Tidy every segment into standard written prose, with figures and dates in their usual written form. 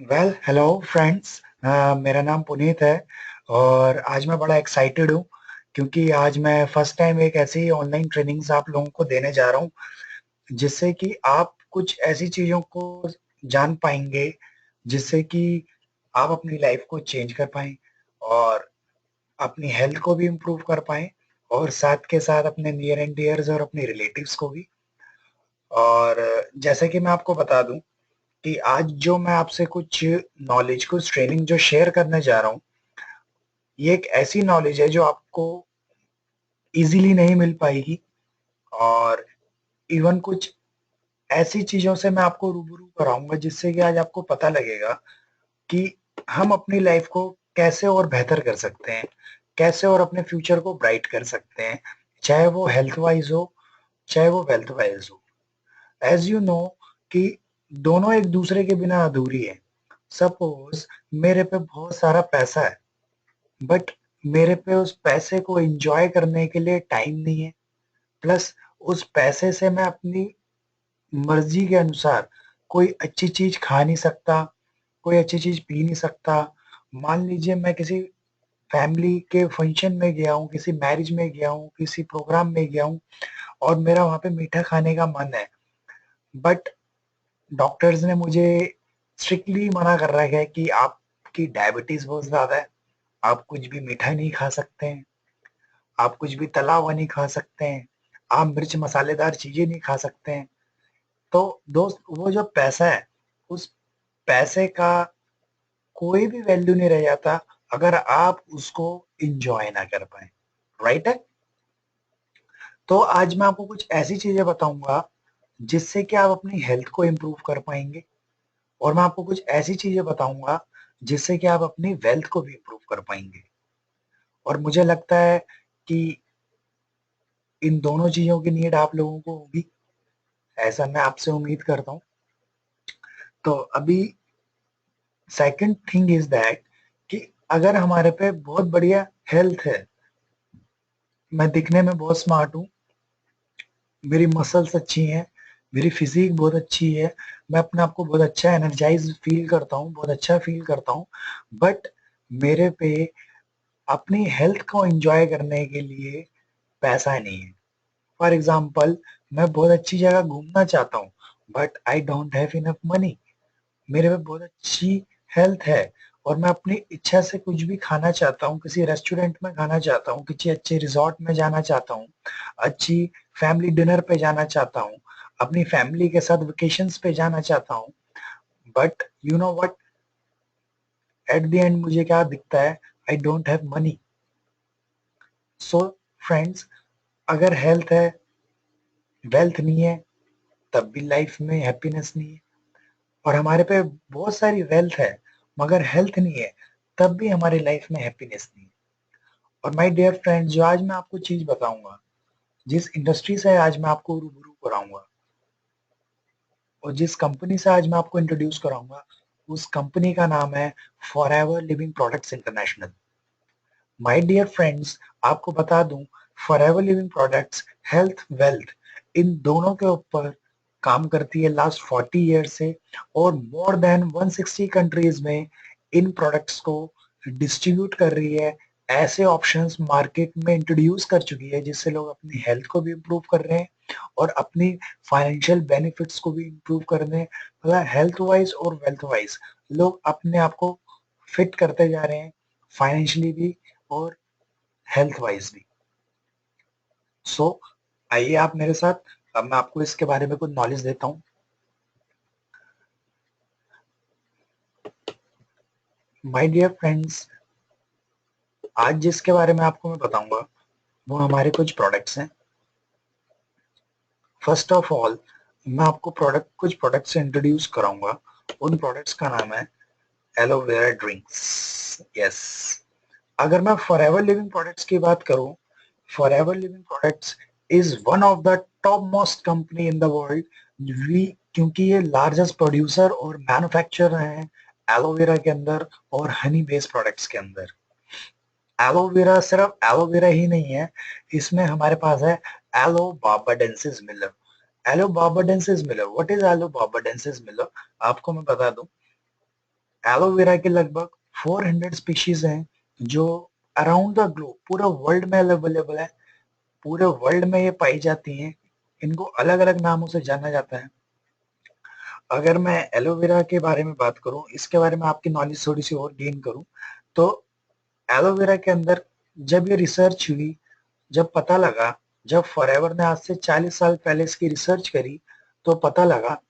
Hello friends. मेरा नाम पुनीत है और आज मैं बड़ा एक्साइटेड हूँ क्योंकि आज मैं फर्स्ट टाइम एक ऐसी ऑनलाइन ट्रेनिंग्स आप लोगों को देने जा रहा हूँ जिससे कि आप कुछ ऐसी चीज़ों को जान पाएंगे जिससे कि आप अपनी लाइफ को चेंज कर पाएं और अपनी हेल्थ को भी इम्प्रूव कर पाएं और साथ के साथ अपने नियर एंड डियर्स और अपने रिलेटिव्स को भी। और जैसे कि मैं आपको बता दूं कि आज जो मैं आपसे कुछ नॉलेज, कुछ ट्रेनिंग जो शेयर करने जा रहा हूँ, ये एक ऐसी नॉलेज है जो आपको इजीली नहीं मिल पाएगी। और इवन कुछ ऐसी चीज़ों से मैं आपको रूबरू कराऊँगा जिससे कि आज आपको पता लगेगा कि हम अपनी लाइफ को कैसे और बेहतर कर सकते हैं, कैसे और अपने फ्यूचर को ब्राइट कर सकते हैं, चाहे वो हेल्थ वाइज़ हो, चाहे वो वेल्थ वाइज़ हो। एज़ यू नो कि दोनों एक दूसरे के बिना अधूरी है। सपोज़ मेरे पे बहुत सारा पैसा है, बट मेरे पे उस पैसे को एन्जॉय करने के लिए टाइम नहीं है। प्लस उस पैसे से मैं अपनी मर्ज़ी के अनुसार कोई अच्छी चीज़ खा नहीं सकता, कोई अच्छी चीज़ पी नहीं सकता। मान लीजिए मैं किसी फैमिली के फंक्शन में गया हूँ, किसी मैरिज में गया हूँ, किसी प्रोग्राम में गया हूँ और मेरा वहाँ पे मीठा खाने का मन है, बट डॉक्टर्स ने मुझे स्ट्रिक्टली मना कर रखा है कि आपकी डायबिटीज़ बहुत ज़्यादा है, आप कुछ भी मीठा नहीं खा सकते हैं। आप कुछ भी तला हुआ नहीं खा सकते हैं, आप मिर्च मसालेदार चीज़ें नहीं खा सकते हैं। तो दोस्त, वो जो पैसा है, उस पैसे का कोई भी वैल्यू नहीं रह जाता अगर आप उसको एन्जॉय ना कर पाएँ, राइट है? तो आज मैं आपको कुछ ऐसी चीज़ें बताऊँगा जिससे कि आप अपनी हेल्थ को इम्प्रूव कर पाएँगे और मैं आपको कुछ ऐसी चीज़ें बताऊँगा जिससे कि आप अपनी वेल्थ को भी इम्प्रूव कर पाएँगे। और मुझे लगता है कि इन दोनों चीज़ों की नीड आप लोगों को होगी, ऐसा मैं आपसे उम्मीद करता हूँ। तो अभी सेकंड थिंग इज़ दैट कि अगर हमारे पे बहुत बढ़िया हेल्थ है, मैं दिखने में बहुत स्मार्ट हूँ, मेरी मसल्स अच्छी हैं, मेरी फिज़ीक बहुत अच्छी है, मैं अपने आप को बहुत अच्छा एनर्जाइज़्ड फ़ील करता हूँ, बहुत अच्छा फ़ील करता हूँ, बट मेरे पे अपनी हेल्थ को एन्जॉय करने के लिए पैसा नहीं है। फॉर एग्ज़ाम्पल, मैं बहुत अच्छी जगह घूमना चाहता हूँ, but I don't have enough money. मेरे में बहुत अच्छी हेल्थ है और मैं अपनी इच्छा से कुछ भी खाना चाहता हूँ, किसी रेस्टोरेंट में खाना चाहता हूँ, किसी अच्छे रिज़ॉर्ट में जाना चाहता हूँ, अच्छी फैमिली डिनर पे जाना चाहता हूँ, अपनी फैमिली के साथ वेकेशंस पे जाना चाहता हूँ। But you know what? At the end मुझे क्या दिखता है? I don't have money. So friends, अगर हेल्थ है, वेल्थ नहीं है, तब भी लाइफ में हैप्पीनेस नहीं है। और हमारे पे बहुत सारी वेल्थ है, मगर हेल्थ नहीं है, तब भी हमारी लाइफ में हैप्पीनेस नहीं है। और माय डियर फ्रेंड्स, जो आज मैं आपको चीज़ बताऊँगा, जिस इंडस्ट्री से आज मैं आपको रूबरू कराऊँगा और जिस कंपनी से आज मैं आपको इंट्रोड्यूस कराऊँगा, उस कंपनी का नाम है forever living products international. My dear friends, आपको बता दूँ, forever living products health, wealth इन दोनों के ऊपर काम करती है लास्ट 40 ईयर से और मोर देन 160 कंट्रीज़ में इन प्रोडक्ट्स को डिस्ट्रीब्यूट कर रही है। ऐसे ऑप्शंस मार्केट में इंट्रोड्यूस कर चुकी है जिससे लोग अपनी हेल्थ को भी इम्प्रूव कर रहे हैं और अपनी फाइनेंशियल बेनिफिट्स को भी इम्प्रूव कर रहे हैं। मतलब हेल्थ वाइज़ और वेल्थ वाइज़ लोग अपने आप को फिट करते जा रहे हैं, फाइनेंशियली भी और हेल्थ वाइज भी। सो आइए आप मेरे साथ, अब मैं आपको इसके बारे में कुछ नॉलेज देता हूँ। माय डियर फ्रेंड्स, आज जिसके बारे में आपको मैं बताऊंगा वो हमारे कुछ प्रोडक्ट्स हैं। फर्स्ट ऑफ ऑल, मैं आपको कुछ प्रोडक्ट्स से इंट्रोड्यूस कराऊंगा। उन प्रोडक्ट्स का नाम है एलोवेरा ड्रिंक्स। यस, अगर मैं फॉरएवर लिविंग प्रोडक्ट्स की बात करूं, forever living products is one of the top most company in the world. We क्योंकि ये लार्जेस्ट प्रोड्यूसर और मैन्युफैक्चरर हैं एलोवेरा के अंदर और हनी बेस्ड प्रोडक्ट्स के अंदर। एलोवेरा सिर्फ एलोवेरा ही नहीं है, इसमें हमारे पास है aloe barbadensis Miller. Aloe barbadensis Miller, what is aloe barbadensis Miller? आपको मैं बता दूं, एलोवेरा के लगभग 400 स्पीशीज हैं जो अराउंड द ग्लोब पूरा वर्ल्ड में अवेलेबल है। पूरे वर्ल्ड में ये पाई जाती हैं। इनको अलग अलग नामों से जाना जाता है। अगर मैं एलोवेरा के बारे में बात करूं, इसके बारे में आपकी नॉलेज थोड़ी सी और गेन करूं, तो एलोवेरा के अंदर जब ये रिसर्च हुई, जब पता लगा, जब फॉरएवर ने आज से 40 साल पहले इसकी रिसर्च करी, तो पता लगा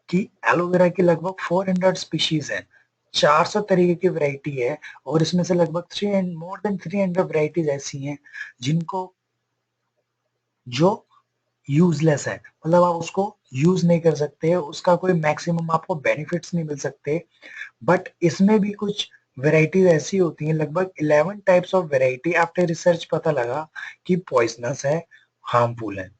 कि एलोवेरा की लगभग 400 स्पीशीज हैं, 400 तरीके की वैरायटी है, और इसमें से लगभग 3 मोर देन 300 वैरायटीज ऐसी हैं जिनको जो यूजलेस है, मतलब आप उसको यूज नहीं कर सकते, उसका कोई मैक्सिमम आपको बेनिफिट्स नहीं मिल सकते। बट इसमें भी कुछ वैरायटीज ऐसी होती हैं, लगभग 11 types of variety after research पता लगा कि पॉइजनस है, हार्मफुल है।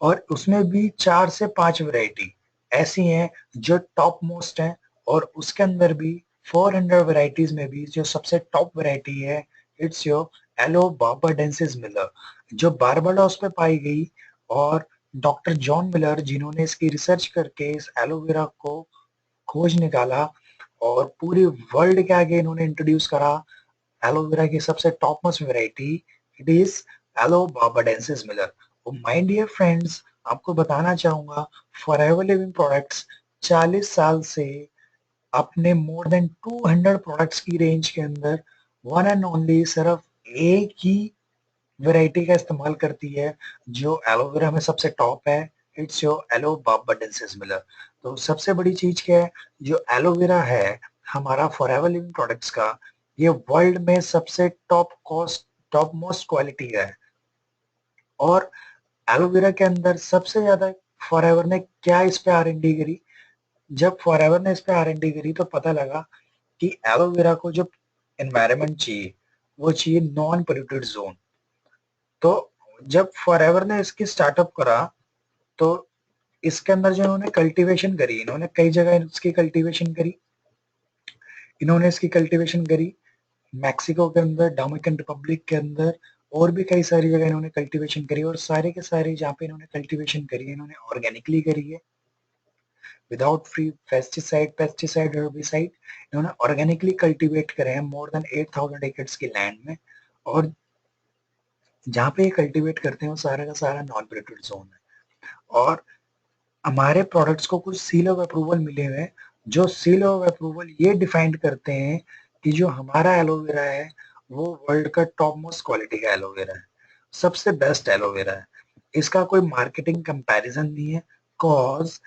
और उसमें भी 4 से 5 वैरायटी ऐसी हैं जो टॉप मोस्ट हैं, और उसके अंदर भी 400 वैरायटीज में भी जो सबसे टॉप वैरायटी है, it's your yellow barbadensis Miller, जो बारबाडोस पे पाई गई। और डॉक्टर जॉन मिलर, जिन्होंने इसकी रिसर्च करके इस एलोवेरा को खोज निकाला और पूरी वर्ल्ड के आगे इन्होंने इंट्रोड्यूस करा एलोवेरा की सबसे top most variety, it is aloe barbadensis Miller. My dear friends, आपको बताना चाहूंगा, फॉरएवर लिविंग प्रोडक्ट्स 40 साल से अपने मोर देन 200 प्रोडक्ट्स की रेंज के अंदर वन एंड ओनली सिर्फ एक ही वैरायटी का इस्तेमाल करती है जो एलोवेरा में सबसे टॉप है, it's your yellow barbadensis Miller. तो सबसे बड़ी चीज क्या है, जो एलोवेरा है हमारा फॉरएवर लिविंग प्रोडक्ट्स का, ये वर्ल्ड में सबसे top cost, top most quality का है। और एलोवेरा के अंदर सबसे ज्यादा फॉरएवर ने क्या इस पे आर&डी करी, जब फॉरएवर ने इस पे आर&डी करी तो पता लगा कि एलोवेरा को जो एनवायरनमेंट चाहिए, वो चाहिए नॉन पोल्यूटेड जोन। तो जब फॉरएवर ने इसकी स्टार्टअप करा, तो इसके अंदर जो इन्होंने कल्टीवेशन करी, इन्होंने कई जगह इसकी कल्टीवेशन करी। इन्होंने इसकी कल्टीवेशन करी मैक्सिको के अंदर, डोमिनिकन रिपब्लिक के अंदर, और भी कई सारी जगह इन्होंने कल्टीवेशन करी। और सारे के सारे जहाँ पे इन्होंने कल्टीवेशन करी है, इन्होंने ऑर्गेनिकली करी है, विदाउट फ्री पेस्टिसाइड हर्बिसाइड। इन्होंने ऑर्गेनिकली कल्टीवेट करे हैं मोर देन 8000 एकर्स की लैंड में। और जहाँ पे ये कल्टीवेट करते हैं वो सारा का सारा नॉन पोल्यूटेड जोन है। और हमारे प्रोडक्ट्स को कुछ सील ऑफ अप्रूवल मिले हुए हैं, जो सील ऑफ अप्रूवल ये डिफाइन करते हैं कि जो हमारा एलोवेरा है वो वर्ल्ड का टॉप मोस्ट क्वालिटी का एलोवेरा है, सबसे बेस्ट एलोवेरा है। इसका कोई मार्केटिंग कंपैरिजन नहीं है, कॉज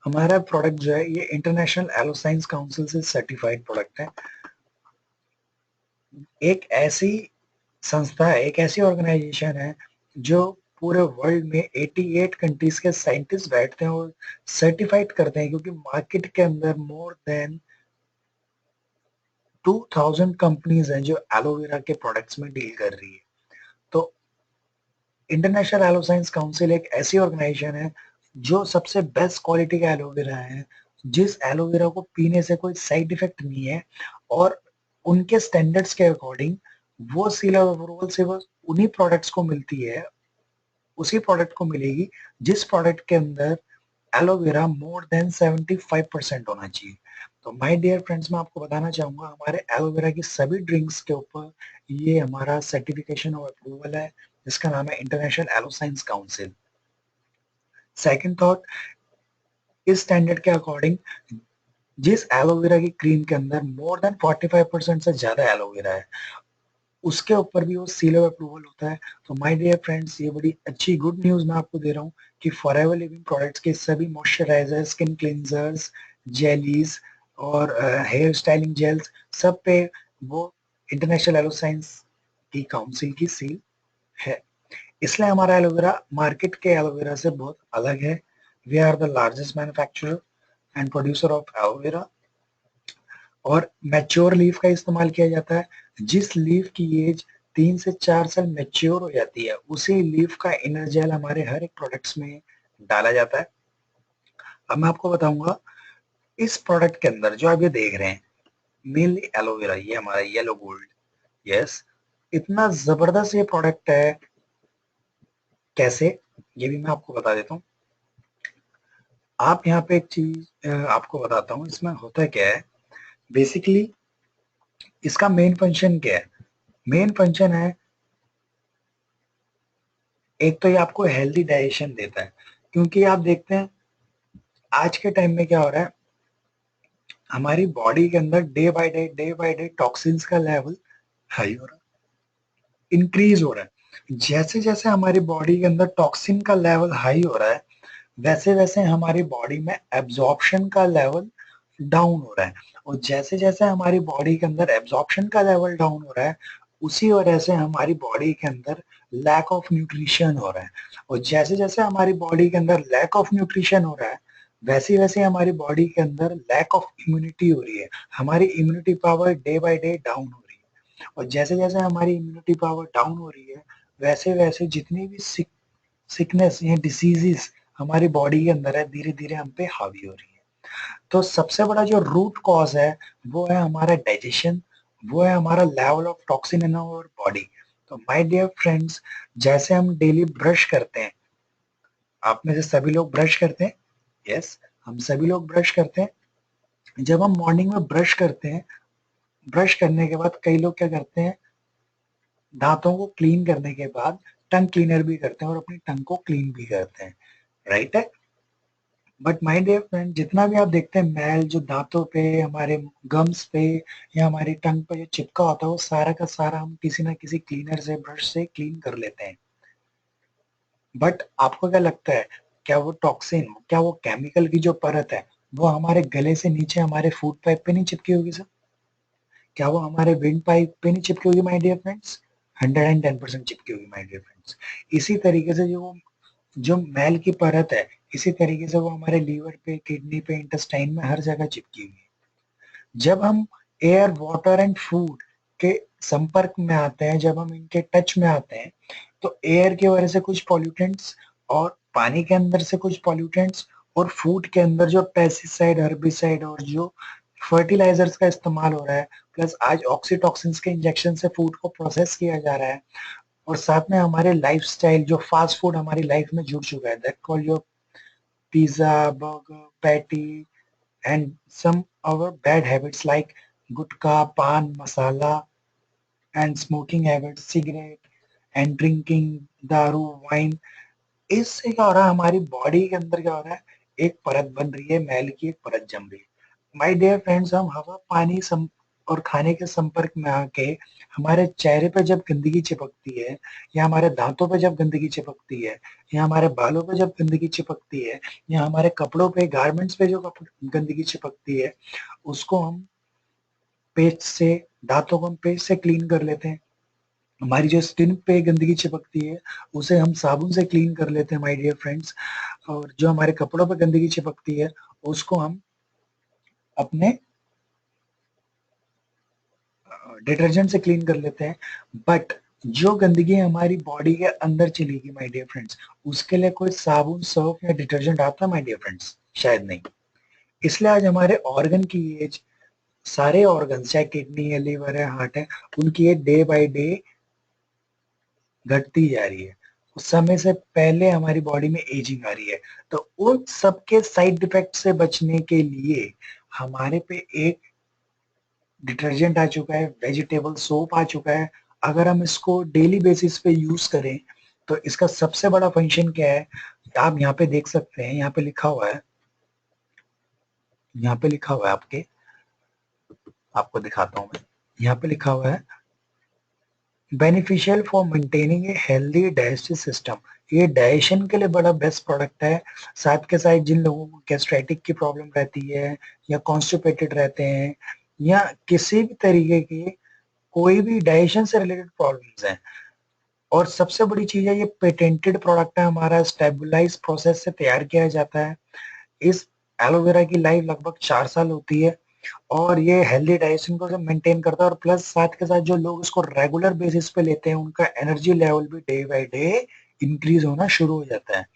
हमारा प्रोडक्ट जो है ये इंटरनेशनल एलोसाइंस काउंसिल से सर्टिफाइड प्रोडक्ट है। एक ऐसी संस्था है, एक ऐसी ऑर्गेनाइजेशन है जो पूरे वर्ल्ड में 88 कंट्रीज के साइंटिस्ट बैठते हैं और सर्टिफाइड करते हैं, क्योंकि मार्केट के अंदर मोर देन 2000 कंपनीज हैं जो एलोवेरा के प्रोडक्ट्स में डील कर रही है। तो इंटरनेशनल एलो साइंस काउंसिल एक ऐसी ऑर्गेनाइजेशन है जो सबसे बेस्ट क्वालिटी का एलोवेरा है, जिस एलोवेरा को पीने से कोई साइड इफेक्ट नहीं है, और उनके स्टैंडर्ड्स के अकॉर्डिंग वो सील ऑफ अप्रूवल से वो उन्हीं प्रोडक्ट्स को मिलती है, उसी प्रोडक्ट को मिलेगी जिस प्रोडक्ट के अंदर एलोवेरा मोर देन 75% होना चाहिए। तो माय डियर फ्रेंड्स, मैं आपको बताना चाहूंगा, हमारे एलोवेरा की सभी ड्रिंक्स के ऊपर ये हमारा सर्टिफिकेशन और अप्रूवल है, जिसका नाम है international aloe science council. Second thought, इस स्टैंडर्ड के अकॉर्डिंग जिस एलोवेरा की क्रीम के अंदर मोर देन 45% से ज्यादा एलोवेरा है, उसके ऊपर भी वो सील ऑफ अप्रूवल होता है। तो माय डियर फ्रेंड्स, ये बड़ी अच्छी गुड न्यूज मैं आपको दे रहा हूँ कि फॉरएवर लिविंग प्रोडक्ट्स के सभी मॉइस्चराइजर, स्किन क्लींजर्स, जेलीज और हेयर स्टाइलिंग जेल्स, सब पे वो इंटरनेशनल एलो साइंस की काउंसिल की सील है। इसलिए हमारा एलोवेरा मार्केट के एलोवेरा से बहुत अलग है। We are the largest manufacturer and producer of aloe vera. और मैच्योर लीफ का इस्तेमाल किया जाता है। जिस लीफ की एज 3 से 4 साल मैच्योर हो जाती है, उसी लीफ का इनर जेल हमारे हर एक प्रोडक्ट्स में डाला जाता है। अब मैं आपको बताऊंगा, इस प्रोडक्ट के अंदर जो आप ये देख रहे हैं मेनली एलोवेरा, ये हमारा येलो गोल्ड, यस, इतना जबरदस्त ये प्रोडक्ट है। कैसे, ये भी मैं आपको बता देता हूँ। आप यहाँ पे एक चीज आपको बताता हूँ, इसमें होता क्या है बेसिकली। इसका मेन फंक्शन क्या है? मेन फंक्शन है, एक तो ये आपको हेल्दी डाइजेशन देता है, क्योंकि आप देखते हैं आज के टाइम में क्या हो रहा है, हमारी बॉडी के अंदर डे बाय डे टॉक्सिन्स का लेवल हाई हो रहा है, इंक्रीज हो रहा है। जैसे जैसे हमारी बॉडी के अंदर टॉक्सिन का लेवल हाई हो रहा है, वैसे वैसे हमारी बॉडी में एब्जॉर्प्शन का लेवल डाउन हो रहा है। और जैसे जैसे हमारी बॉडी के अंदर एब्जॉर्प्शन का लेवल डाउन हो रहा है, उसी वजह से हमारी बॉडी के अंदर लैक ऑफ न्यूट्रिशन हो रहा है। और जैसे जैसे हमारी बॉडी के अंदर लैक ऑफ न्यूट्रिशन हो रहा है, वैसे वैसे हमारी बॉडी के अंदर लैक ऑफ इम्यूनिटी हो रही है। हमारी immunity power day by day down हो रही है। और जैसे जैसे हमारी इम्यूनिटी पावर डाउन हो रही है, वैसे वैसे जितनी भी सिकनेस या डिसीजेस हमारी बॉडी के अंदर है, धीरे धीरे हम पे हावी हो रही है। तो सबसे बड़ा जो रूट कॉज है, वो है हमारा डाइजेशन, वो है हमारा level of toxin in our body. तो माय डियर फ्रेंड्स, जैसे हम डेली ब्रश करते हैं, आप में से सभी लोग ब्रश करते हैं, यस, हम सभी लोग ब्रश करते हैं। जब हम मॉर्निंग में ब्रश करते हैं, ब्रश करने के बाद कई लोग क्या करते हैं, दांतों को क्लीन करने के बाद टंग क्लीनर भी करते हैं और अपनी टंग को क्लीन भी करते हैं, राइट है। बट माय डियर फ्रेंड, जितना भी आप देखते हैं मैल जो दांतों पे, हमारे गम्स पे या हमारी टंग पे जो चिपका होता है, वो सारा का सारा हम किसी ना किसी क्लीनर से, ब्रश से क्लीन कर लेते हैं। बट आपको क्या लगता है, क्या वो टॉक्सिन, क्या वो केमिकल की जो परत है, वो हमारे गले से नीचे हमारे फूड पाइप पे नहीं चिपकी होगी सर? क्या वो हमारे विंड पाइप पे नहीं चिपकी होगी माय डियर फ्रेंड्स? 110% चिपकी होगी माय डियर फ्रेंड्स। इसी तरीके से जो मैल की परत है, इसी तरीके से वो हमारे लीवर पे, किडनी पे, इंटेस्टाइन में हर जगह चिपकी हुई है। जब हम एयर, वाटर एंड फूड के संपर्क में आते हैं, जब हम इनके टच में आते हैं, तो एयर की वजह से कुछ पॉल्यूटेंट्स, और पानी के अंदर से कुछ पॉल्यूटेंट्स, और फूड के अंदर जो पेस्टिसाइड, हर्बिसाइड और जो फर्टिलाइजर्स का इस्तेमाल हो रहा है, प्लस आज ऑक्सीटॉक्सिन्स के इंजेक्शन से फूड को प्रोसेस किया जा रहा है, और साथ में हमारे लाइफस्टाइल जो फास्ट फूड हमारी लाइफ में जुड़ चुका है, that call your pizza, burger, patty, and some our bad habits like gutka, pan, masala, and smoking habits, cigarette, and drinking, दारू, वाइन। इससे क्या हो रहा है, हमारी बॉडी के अंदर क्या हो रहा है, एक परत बन रही है, मैल की एक परत जम रही है। माय डियर फ्रेंड्स, हम हवा, पानी और खाने के संपर्क में आके हमारे चेहरे पे जब गंदगी चिपकती है, या हमारे दांतों पे जब गंदगी चिपकती है, या हमारे बालों पे जब गंदगी चिपकती है, या हमारे कपड़ों पे, गारमेंट्स पे जो गंदगी चिपकती है, उसको हम पेस्ट से, दांतों को हम पेस्ट से क्लीन कर लेते हैं। हमारी जो स्किन पे गंदगी चिपकती है, उसे हम साबुन से क्लीन कर लेते हैं माय डियर फ्रेंड्स। और जो हमारे कपड़ों पे गंदगी चिपकती है, उसको हम अपने डिटर्जेंट से क्लीन कर लेते हैं। बट जो गंदगी हमारी बॉडी के अंदर चलेगी माय डियर फ्रेंड्स, उसके लिए कोई साबुन, सर्फ या डिटर्जेंट आता है माय डियर फ्रेंड्स? शायद नहीं। इसलिए आज हमारे ऑर्गन की एज, सारे ऑर्गन, चाहे किडनी है, लिवर है, हार्ट है, उनकी एज डे बाय डे घटती जा रही है। उस समय से पहले हमारी बॉडी में एजिंग आ रही है। तो उन सबके साइड इफेक्ट से बचने के लिए हमारे पे एक डिटर्जेंट आ चुका है, वेजिटेबल सोप आ चुका है। अगर हम इसको डेली बेसिस पे यूज करें, तो इसका सबसे बड़ा फंक्शन क्या है, आप यहाँ पे देख सकते हैं, यहाँ पे लिखा हुआ है, यहाँ पे लिखा हुआ है आपके, आपको दिखाता हूँ मैं। यहाँ पे लिखा हुआ है beneficial for maintaining a healthy digestive system. ये डाइजेशन के लिए बड़ा बेस्ट प्रोडक्ट है। साथ के साथ जिन लोगों को गैस्ट्राइटिक की प्रॉब्लम रहती है, या कॉन्स्टिपेटेड रहते हैं, या किसी भी तरीके की कोई भी डाइजेशन से रिलेटेड प्रॉब्लम्स हैं, और सबसे बड़ी चीज है, ये पेटेंटेड प्रोडक्ट है हमारा, स्टेबलाइज प्रोसेस से तैयार किया जाता है। इस एलोवेरा की लाइफ लगभग 4 साल होती है, और ये हेल्दी डाइजेशन को मेंटेन करता है। और प्लस साथ के साथ जो लोग इसको रेगुलर बेसिस पे लेते हैं, उनका एनर्जी लेवल भी डे बाय डे इंक्रीज होना शुरू हो जाता है।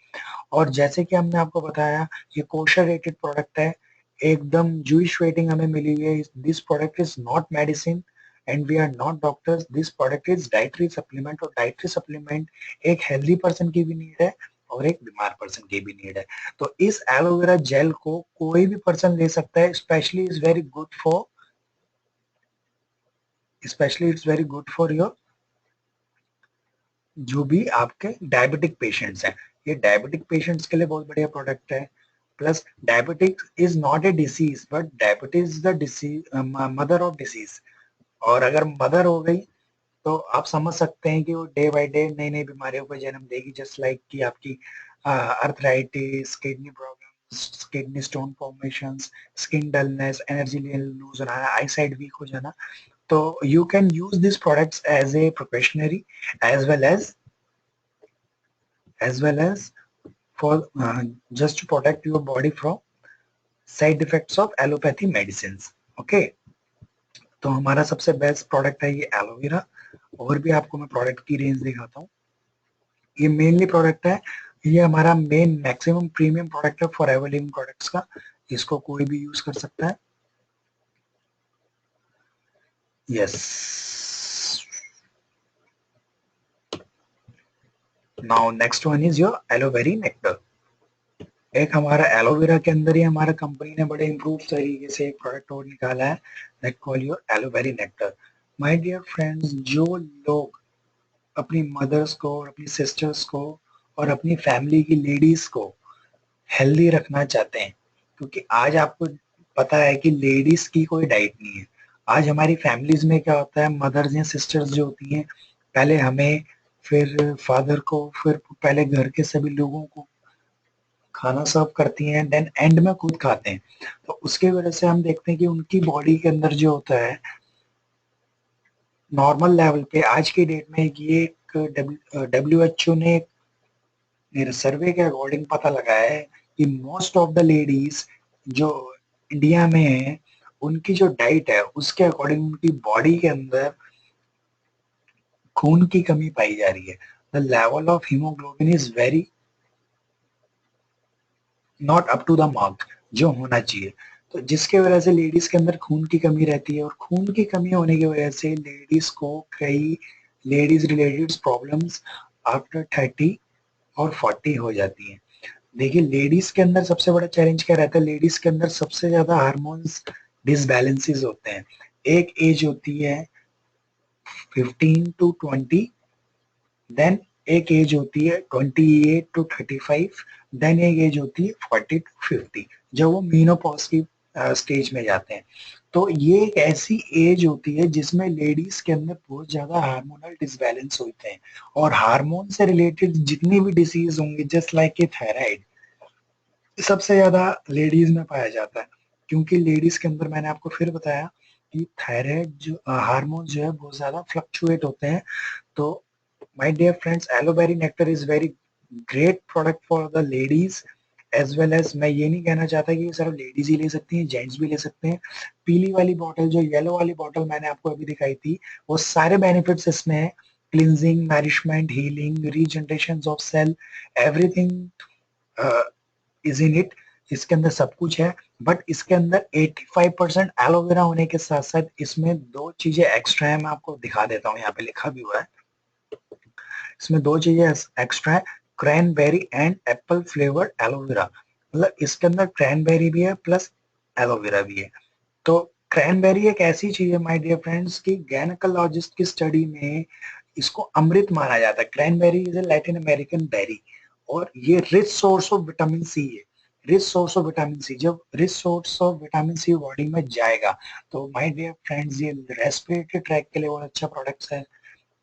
और जैसे कि हमने आपको बताया, ये कोशर रेटेड प्रोडक्ट है, एकदम जूइश रेटिंग हमें मिली हुई है। This product is not medicine and we are not doctors, this product is dietary supplement. और डाइटरी सप्लीमेंट एक हेल्दी पर्सन की भी नीड है, और एक बीमार पर्सन की भी नीड है। तो इस एलोवेरा जेल को कोई भी पर्सन ले सकता है, specially it's very good for your जो भी आपके डायबिटिक पेशेंट्स हैं। ये डायबिटिक पेशेंट्स के लिए बहुत बढ़िया प्रोडक्ट है। Plus diabetic is not a disease, but diabetes is the disease, mother of disease. और अगर मदर हो गई तो आप समझ सकते हैं कि वो डे बाय डे नई नई बीमारियों को जन्म देगी, जस्ट लाइक कि आपकी arthritis, kidney problems, kidney stone formations, skin dullness, energy loose होना, आई साइड वीक हो जाना। तो you can use this products as a precautionary as well as for just to protect your body from side effects of allopathy medicines. Okay, तो हमारा सबसे best product है ये aloe vera. और भी आपको मैं प्रोडक्ट की रेंज दिखाता हूँ। ये मेनली प्रोडक्ट है, ये हमारा मेन मैक्सिमम प्रीमियम प्रोडक्ट है फॉरएवर लिविंग प्रोडक्ट्स का। इसको कोई भी यूज कर सकता है। Yes, now next one is your एलोवेरी नेक्टर। एक हमारा एलोवेरा के अंदर ही हमारा कंपनी ने बड़े इम्प्रूव तरीके से एक प्रोडक्ट और निकाला है, दैट कॉल योर एलोवेरी नेक्टर। माय डियर फ्रेंड्स, जो लोग अपनी मदर्स को और अपनी सिस्टर्स को और अपनी फैमिली की लेडीज को हेल्दी रखना चाहते हैं, क्योंकि आज आपको पता है कि लेडीज की कोई डाइट नहीं है। आज हमारी फैमिलीज में क्या होता है, मदर्स या सिस्टर्स जो होती हैं, पहले हमें, फिर फादर को, फिर पहले घर के सभी लोगों को खाना सर्व करती हैं, देन एंड में खुद खाते हैं। तो उसके वजह से हम देखते हैं कि उनकी बॉडी के अंदर जो होता है नॉर्मल लेवल पे आज की डेट में, ये एक WHO ने एक सर्वे के अकॉर्डिंग पता लगाया है कि मोस्ट ऑफ द लेडीज जो इंडिया में है, उनकी जो डाइट है उसके अकॉर्डिंग उनकी बॉडी के अंदर खून की कमी पाई जा रही है। The level of haemoglobin is very not up to the mark जो होना चाहिए। तो जिसके वजह से लेडीज के अंदर खून की कमी रहती है, और खून की कमी होने की वजह से लेडीज को कई लेडीज रिलेटेड प्रॉब्लम्स आफ्टर 30 और 40 हो जाती हैं। देखिए, लेडीज के अंदर सबसे बड़ा चैलेंज क्या रहता है, लेडीज के अंदर सबसे ज्यादा हार्मोन्स डिसबैलेंसेस होते हैं। एक एज होती है 15 to 20, देन एक एज होती है 28 to 35, देन एक एज होती है 40 to 50, जब वो मीनोपॉज की स्टेज में जाते हैं। तो ये एक ऐसी एज होती है जिसमें लेडीज के अंदर बहुत ज्यादा हार्मोनल डिसबैलेंस होते हैं, और हार्मोन से रिलेटेड जितनी भी डिसीज होंगे, जस्ट लाइक ए थायराइड, सबसे ज्यादा लेडीज में पाया जाता है। क्योंकि लेडीज के अंदर, मैंने आपको फिर बताया कि थायराइड जो हार्मोन जो है बहुत ज्यादा फ्लक्चुएट होते हैं। तो my dear friends, aloe berry nectar is very great product for the ladies as well as, मैं ये नहीं कहना चाहता कि सिर्फ लेडीज ही ले सकती हैं, जेंट्स भी ले सकते हैं। पीली वाली बॉटल, जो येलो वाली बॉटल मैंने आपको अभी दिखाई थी, वो सारे बेनिफिट्स इसमें है। Cleansing, nourishment, healing, regeneration of cell, everything is in it. इसके अंदर सब कुछ है। बट इसके अंदर 85% एलोवेरा होने के साथ साथ इसमें दो चीजें एक्स्ट्रा है, मैं आपको दिखा देता हूँ, यहाँ पे लिखा भी हुआ है। इसमें दो चीजें एक्स्ट्रा है, cranberry and Apple flavoured aloe vera. मतलब इसके अंदर क्रैनबेरी भी है प्लस एलोवेरा भी है। तो क्रैनबेरी एक ऐसी चीज है माय डियर फ्रेंड्स की गायनेकोलॉजिस्ट की स्टडी में इसको अमृत माना जाता है। Cranberry is a Latin American berry, और ये rich source of vitamin C है। Rich source of vitamin C, जब rich source of vitamin C body में जाएगा तो माय डियर फ्रेंड्स ये रेस्पिरेटरी ट्रैक के लिए बहुत अच्छा प्रोडक्ट है,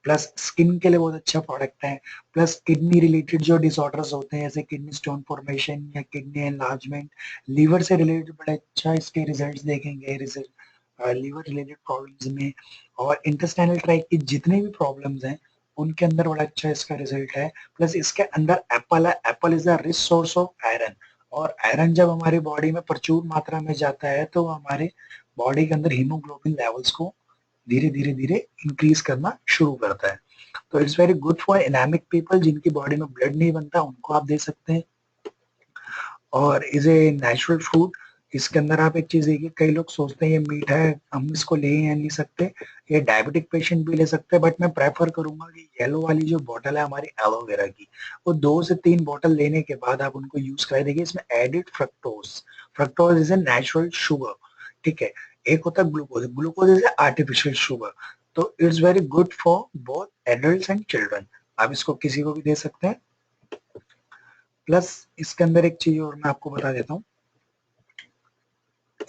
प्लस स्किन के लिए बहुत अच्छा प्रोडक्ट है, प्लस किडनी रिलेटेड जो डिसऑर्डर्स होते हैं जैसे किडनी स्टोन फॉर्मेशन या किडनी एनलार्जमेंट, लीवर से रिलेटेड बड़े अच्छा इसके रिजल्ट्स देखेंगे, लीवर रिलेटेड प्रॉब्लम्स में, और इंटेस्टाइनल ट्रैक्ट की जितने भी प्रॉब्लम्स हैं उनके अंदर बड़ा अच्छा इसका रिजल्ट है। प्लस इसके अंदर एप्पल है, Apple is the rich source of iron, और आयरन जब हमारी बॉडी में प्रचुर मात्रा में जाता है तो हमारे बॉडी के अंदर हीमोग्लोबिन लेवल्स को धीरे धीरे धीरे इंक्रीज करना शुरू करता है। तो it's very good for anaemic people, जिनकी बॉडी में ब्लड नहीं बनता, उनको आप दे सकते हैं। और इज ए नेचुरल फूड, इसके अंदर आप एक चीज देखिए, कई लोग सोचते हैं ये मीठा है, हम इसको ले या नहीं सकते, ये डायबिटिक पेशेंट भी ले सकते हैं, बट मैं प्रेफर करूंगा कि येलो वाली जो बॉटल है हमारी एलोवेरा की, वो 2 से 3 बॉटल लेने के बाद आप उनको यूज करें। देखिए इसमें added fructose, fructose is a natural sugar, ठीक है। एक होता है glucose, glucose is a artificial sugar. तो it's very good for both adult and children, आप इसको किसी को भी दे सकते हैं। प्लस इसके अंदर एक चीज और मैं आपको बता देता हूँ,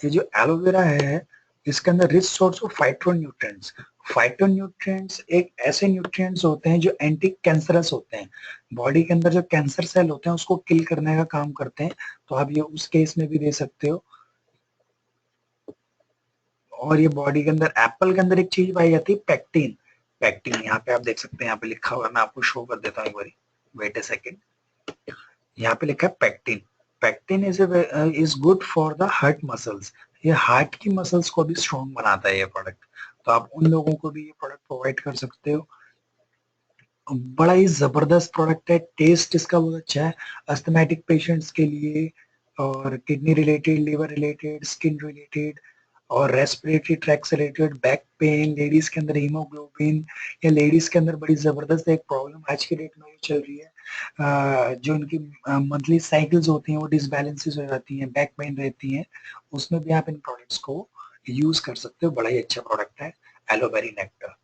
ये जो एलोवेरा है इसके अंदर rich source of phytonutrients, phytonutrients एक ऐसे न्यूट्रिएंट्स होते हैं जो एंटी कैंसरस होते हैं, बॉडी के अंदर जो कैंसर सेल होते हैं उसको किल करने का काम करते हैं, तो आप ये उस केस में भी दे सकते हो। और ये बॉडी के अंदर, एप्पल के अंदर एक चीज पाई जाती है पेक्टिन, पेक्टिन यहाँ पे आप देख सकते हैं, यहाँ पे लिखा हुआ है, मैं आपको शो कर देता हूँ एक बार, वेट ए सेकेंड, यहाँ पे लिखा है pectin, pectin is good for the heart muscles, ये हार्ट की मसल्स को भी स्ट्रॉन्ग बनाता है ये प्रोडक्ट, तो आप उन लोगों को भी ये प्रोडक्ट प्रोवाइड कर सकते हो। बड़ा ही जबरदस्त प्रोडक्ट है, टेस्ट इसका बहुत अच्छा है, अस्थमेटिक पेशेंट्स के लिए, और kidney related, liver related, skin related, और रेस्पिरेटरी ट्रैक से रिलेटेड, बैक पेन, लेडीज के अंदर हीमोग्लोबिन, या लेडीज के अंदर बड़ी जबरदस्त एक प्रॉब्लम आज की डेट में चल रही है, जो उनकी मंथली साइकिल्स होती हैं वो डिसबैलेंसेस हो जाती हैं, बैक पेन रहती हैं, उसमें भी आप इन प्रोडक्ट्स को यूज कर सकते हो, बड़ा ही अच्छा प्रोडक्ट है एलोवेरी नेक्टर।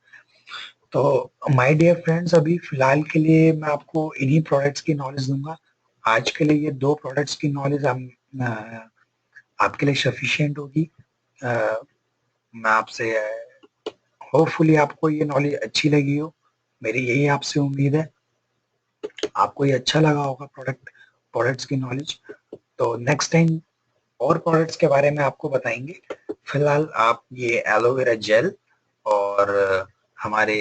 तो माय डियर फ्रेंड्स, अभी फिलहाल के लिए मैं आपको इन्हीं प्रोडक्ट्स की नॉलेज दूंगा, आज के लिए ये 2 प्रोडक्ट्स की नॉलेज हम आपके लिए सफिशिएंट होगी। मैं आपसे होपफुली आपको ये नॉलेज अच्छी लगी हो, मेरी यही आपसे उम्मीद है, आपको ये अच्छा लगा होगा प्रोडक्ट्स की नॉलेज। तो नेक्स्ट टाइम और प्रोडक्ट्स के बारे में आपको बताएंगे, फिलहाल आप ये एलोवेरा जेल और हमारे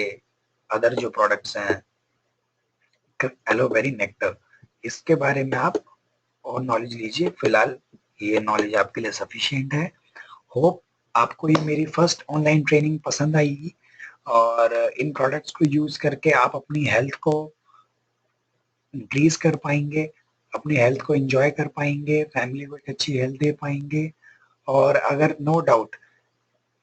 अदर जो प्रोडक्ट्स हैं एलोवेरी नेक्टर, इसके बारे में आप और नॉलेज लीजिए, फिलहाल ये नॉलेज आपके लिए सफिशिएंट है। होप आपको ये मेरी फर्स्ट ऑनलाइन ट्रेनिंग पसंद आएगी, और इन प्रोडक्ट्स को यूज करके आप अपनी हेल्थ को इंक्रीज कर पाएंगे, अपनी हेल्थ को एंजॉय कर पाएंगे, फैमिली को एक अच्छी हेल्थ दे पाएंगे, और अगर नो डाउट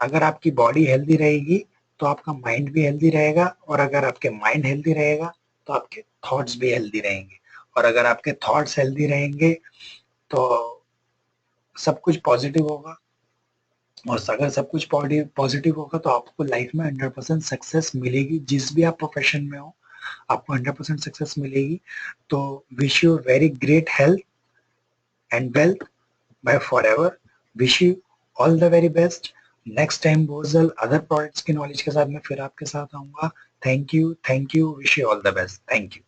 अगर आपकी बॉडी हेल्दी रहेगी तो आपका माइंड भी हेल्दी रहेगा, और अगर आपके माइंड हेल्दी रहेगा तो आपके थॉट्स भी हेल्दी रहेंगे, और अगर आपके थॉट्स हेल्दी रहेंगे तो सब कुछ पॉजिटिव होगा, और अगर सब कुछ पॉजिटिव होगा तो आपको लाइफ में 100% सक्सेस मिलेगी, जिस भी आप प्रोफेशन में हो आपको 100% सक्सेस मिलेगी। तो wish you very great health and wealth by for ever, wish you all the very best. Next time बोजल अदर प्रोडक्ट्स की नॉलेज के साथ मैं फिर आपके साथ आऊंगा। Thank you, wish you all the best, thank you.